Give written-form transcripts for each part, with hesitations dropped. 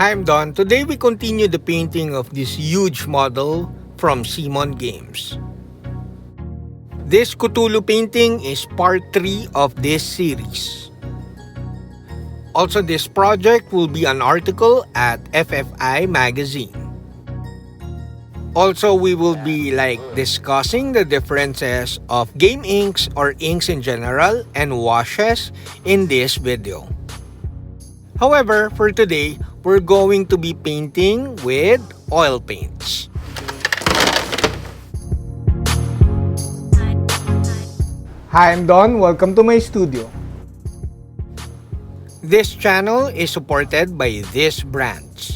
Hi, I'm Don. Today we continue the painting of this huge model from Cmon Games. This Cthulhu painting is part 3 of this series. Also, this project will be an article at FFI magazine. Also, we will be discussing the differences of game inks or inks in general and washes in this video. However, for today, we're going to be painting with oil paints. Hi, I'm Don. Welcome to my studio. This channel is supported by these brands.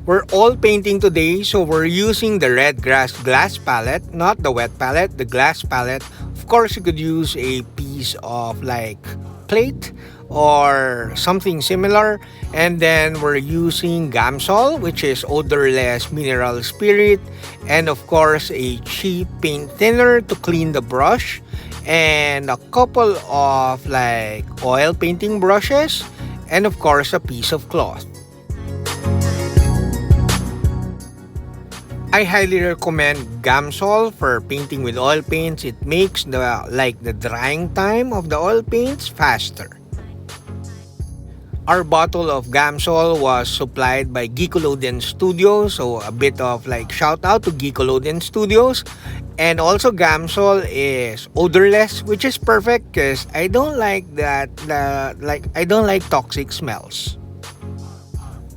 We're all painting today, so we're using the red grass glass palette, not the wet palette, the glass palette. Of course, you could use a piece of plate or something similar. And then we're using Gamsol, which is odorless mineral spirit. And of course, a cheap paint thinner to clean the brush. And a couple of oil painting brushes. And of course, a piece of cloth. I highly recommend Gamsol for painting with oil paints. It makes the drying time of the oil paints faster. Our bottle of Gamsol was supplied by Geekoldeon Studios, so a bit of shout out to Geekoldeon Studios. And also Gamsol is odorless, which is perfect because I don't like I don't like toxic smells.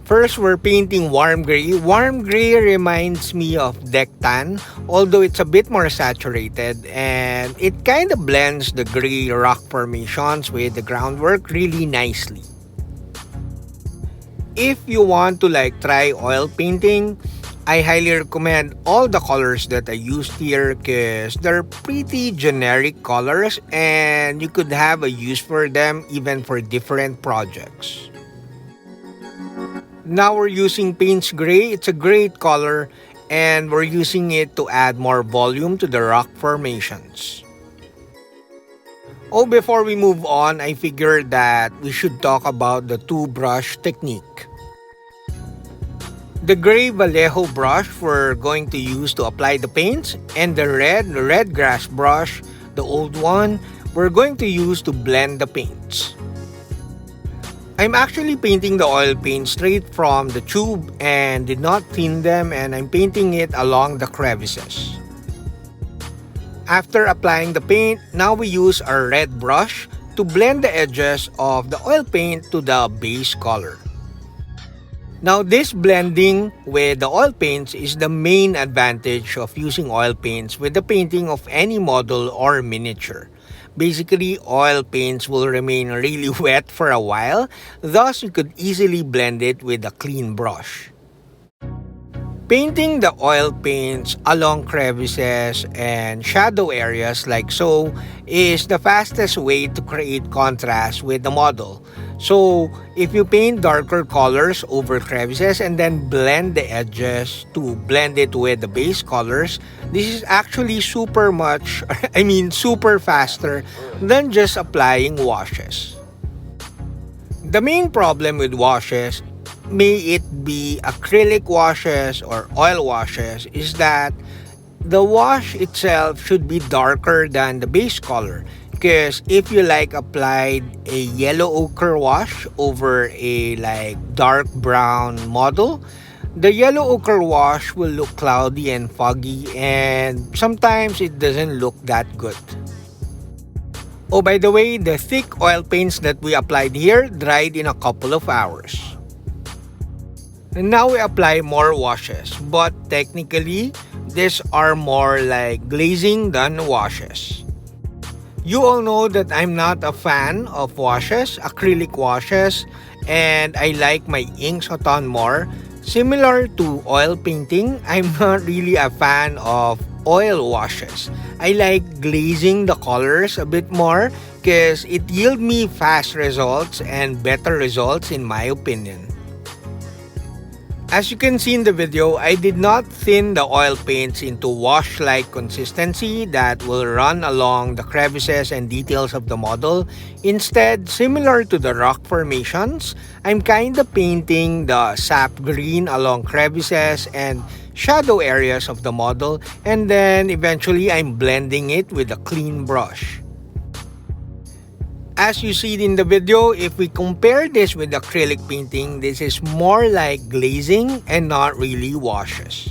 First, we're painting warm gray. Warm gray reminds me of deck tan, although it's a bit more saturated and it kind of blends the gray rock formations with the groundwork really nicely. If you want to try oil painting, I highly recommend all the colors that I used here because they're pretty generic colors and you could have a use for them even for different projects. Now we're using Paints Gray. It's a great color and we're using it to add more volume to the rock formations. Oh, before we move on, I figured that we should talk about the two brush technique. The gray Vallejo brush we're going to use to apply the paints, and the red grass brush, the old one, we're going to use to blend the paints. I'm actually painting the oil paint straight from the tube and did not thin them, and I'm painting it along the crevices. After applying the paint, now we use our red brush to blend the edges of the oil paint to the base color. Now this blending with the oil paints is the main advantage of using oil paints with the painting of any model or miniature. Basically, oil paints will remain really wet for a while, thus you could easily blend it with a clean brush. Painting the oil paints along crevices and shadow areas like so is the fastest way to create contrast with the model. So, if you paint darker colors over crevices and then blend the edges to blend it with the base colors, this is actually super faster than just applying washes. The main problem with washes, may it be acrylic washes or oil washes, is that the wash itself should be darker than the base color. Because if you applied a yellow ochre wash over a dark brown model, the yellow ochre wash will look cloudy and foggy and sometimes it doesn't look that good. Oh, by the way, the thick oil paints that we applied here dried in a couple of hours. And now we apply more washes, but technically, these are more glazing than washes. You all know that I'm not a fan of washes, acrylic washes, and I like my inks a ton more. Similar to oil painting, I'm not really a fan of oil washes. I like glazing the colors a bit more because it yields me fast results and better results in my opinion. As you can see in the video, I did not thin the oil paints into wash-like consistency that will run along the crevices and details of the model. Instead, similar to the rock formations, I'm kinda painting the sap green along crevices and shadow areas of the model, and then eventually I'm blending it with a clean brush. As you see in the video, if we compare this with acrylic painting, this is more like glazing and not really washes.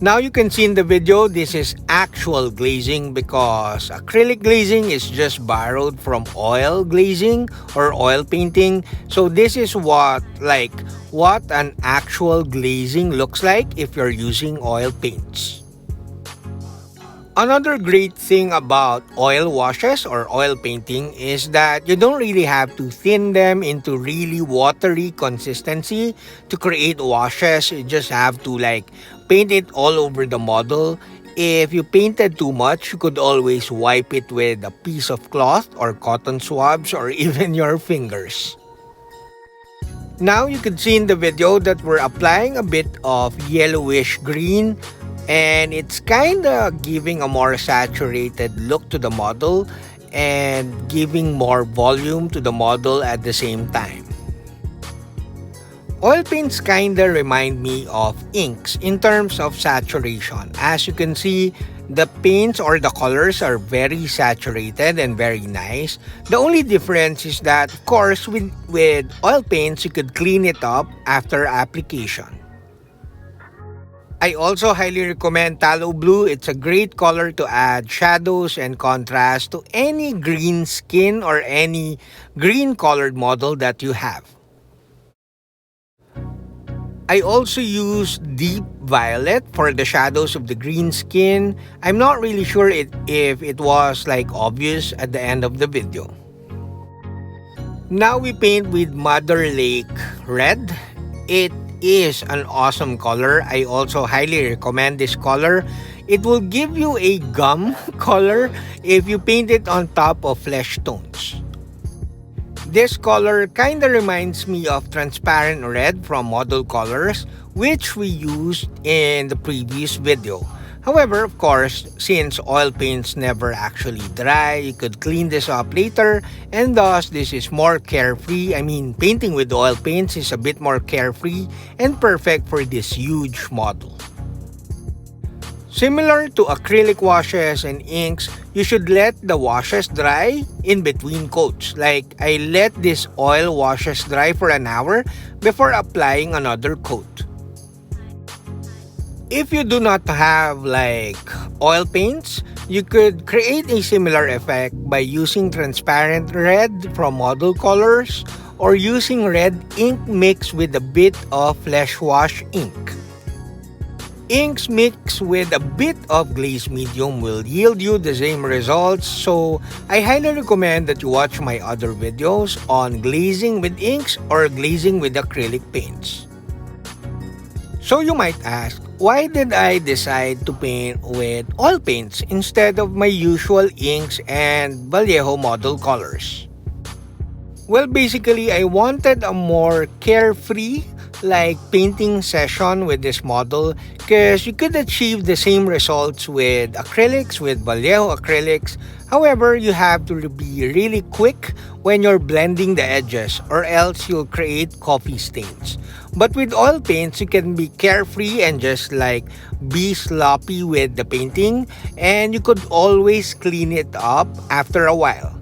Now you can see in the video, this is actual glazing because acrylic glazing is just borrowed from oil glazing or oil painting. So this is what an actual glazing looks like if you're using oil paints. Another great thing about oil washes or oil painting is that you don't really have to thin them into really watery consistency to create washes. You just have to paint it all over the model. If you painted too much, you could always wipe it with a piece of cloth or cotton swabs or even your fingers. Now you can see in the video that we're applying a bit of yellowish green, and it's kinda giving a more saturated look to the model and giving more volume to the model at the same time. Oil paints kinda remind me of inks in terms of saturation. As you can see, the paints or the colors are very saturated and very nice. The only difference is that, of course, with oil paints, you could clean it up after application. I also highly recommend Tallow Blue. It's a great color to add shadows and contrast to any green skin or any green colored model that you have. I also use Deep Violet for the shadows of the green skin. I'm not really sure if it was obvious at the end of the video. Now we paint with Mother Lake Red. It is an awesome color. I also highly recommend this color. It will give you a gum color if you paint it on top of flesh tones. This color kinda reminds me of transparent red from Model Colors, which we used in the previous video. However, of course, since oil paints never actually dry, you could clean this up later, and thus this is more carefree. I mean, painting with oil paints is a bit more carefree and perfect for this huge model. Similar to acrylic washes and inks, you should let the washes dry in between coats. I let this oil washes dry for an hour before applying another coat. If you do not have oil paints, you could create a similar effect by using transparent red from Model Colors or using red ink mixed with a bit of flesh wash ink. Inks mixed with a bit of glaze medium will yield you the same results, so I highly recommend that you watch my other videos on glazing with inks or glazing with acrylic paints. So you might ask, why did I decide to paint with oil paints instead of my usual inks and Vallejo Model Colors? Well, basically, I wanted a more carefree painting session with this model because you could achieve the same results with acrylics, with Vallejo acrylics. However, you have to be really quick when you're blending the edges or else you'll create coffee stains. But with oil paints, you can be carefree and just be sloppy with the painting, and you could always clean it up after a while.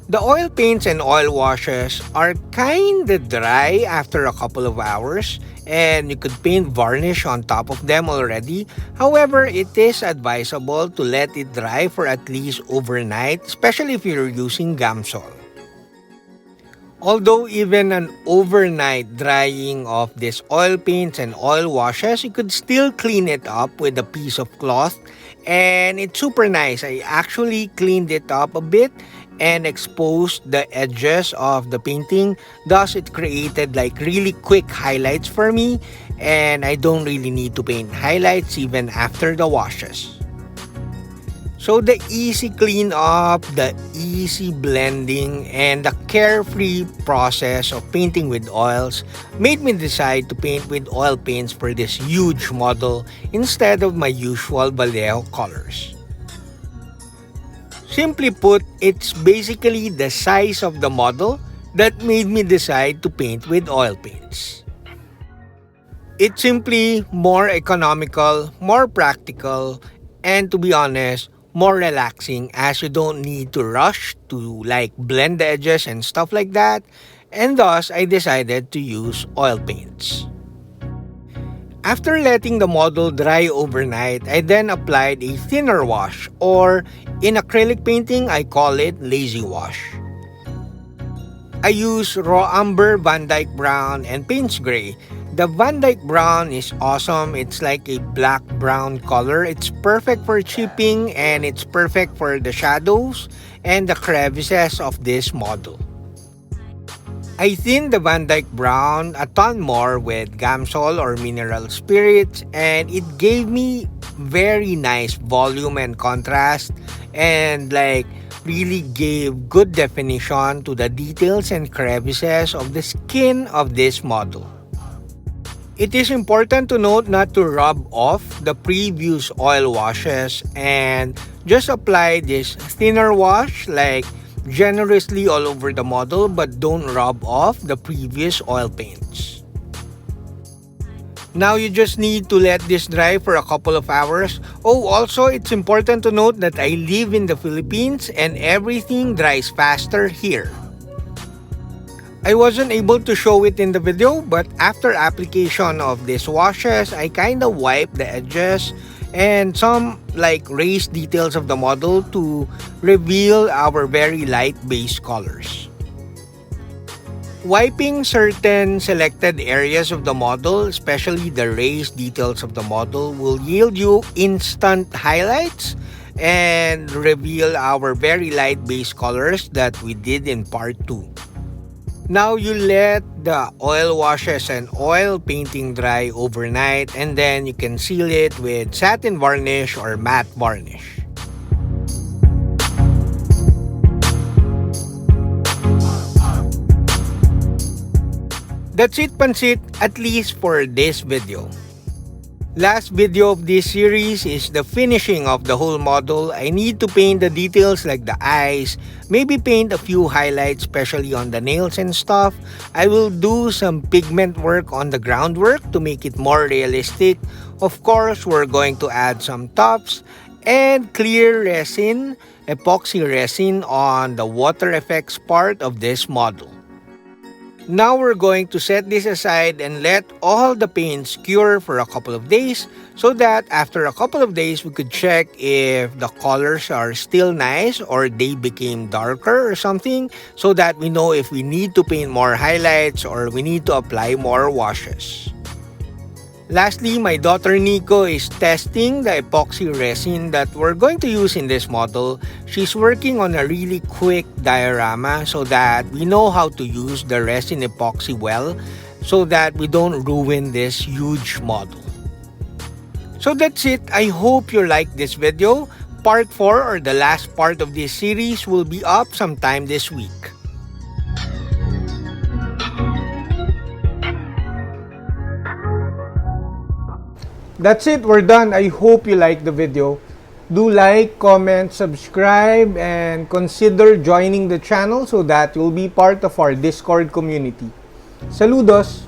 The oil paints and oil washes are kinda dry after a couple of hours, and you could paint varnish on top of them already. However, it is advisable to let it dry for at least overnight, especially if you're using Gamsol. Although even an overnight drying of these oil paints and oil washes, you could still clean it up with a piece of cloth, and it's super nice. I actually cleaned it up a bit and exposed the edges of the painting. Thus, it created really quick highlights for me, and I don't really need to paint highlights even after the washes. So the easy cleanup, the easy blending, and the carefree process of painting with oils made me decide to paint with oil paints for this huge model instead of my usual Vallejo colors. Simply put, it's basically the size of the model that made me decide to paint with oil paints. It's simply more economical, more practical, and to be honest, more relaxing as you don't need to rush to blend the edges and stuff like that, and thus I decided to use oil paints. After letting the model dry overnight, I then applied a thinner wash, or in acrylic painting I call it lazy wash. I use raw umber, Van Dyke brown, and Payne's gray. The Van Dyke brown is awesome. It's like a black-brown color. It's perfect for chipping and it's perfect for the shadows and the crevices of this model. I thinned the Van Dyke brown a ton more with Gamsol or mineral spirits, and it gave me very nice volume and contrast, and really gave good definition to the details and crevices of the skin of this model. It is important to note not to rub off the previous oil washes and just apply this thinner wash generously all over the model, but don't rub off the previous oil paints. Now you just need to let this dry for a couple of hours. Oh, also it's important to note that I live in the Philippines and everything dries faster here. I wasn't able to show it in the video, but after application of these washes, I kinda wiped the edges and some raised details of the model to reveal our very light base colors. Wiping certain selected areas of the model, especially the raised details of the model, will yield you instant highlights and reveal our very light base colors that we did in part 2. Now you let the oil washes and oil painting dry overnight, and then you can seal it with satin varnish or matte varnish. That's it, Pansit, at least for this video. Last video of this series is the finishing of the whole model. I need to paint the details like the eyes, maybe paint a few highlights, especially on the nails and stuff. I will do some pigment work on the groundwork to make it more realistic. Of course, we're going to add some tops and clear resin, epoxy resin on the water effects part of this model. Now we're going to set this aside and let all the paints cure for a couple of days so that after a couple of days we could check if the colors are still nice or they became darker or something, so that we know if we need to paint more highlights or we need to apply more washes. Lastly, my daughter Nico is testing the epoxy resin that we're going to use in this model. She's working on a really quick diorama so that we know how to use the resin epoxy well so that we don't ruin this huge model. So that's it. I hope you liked this video. Part 4 or the last part of this series will be up sometime this week. That's it, we're done. I hope you liked the video. Do like, comment, subscribe, and consider joining the channel so that you'll be part of our Discord community. Saludos!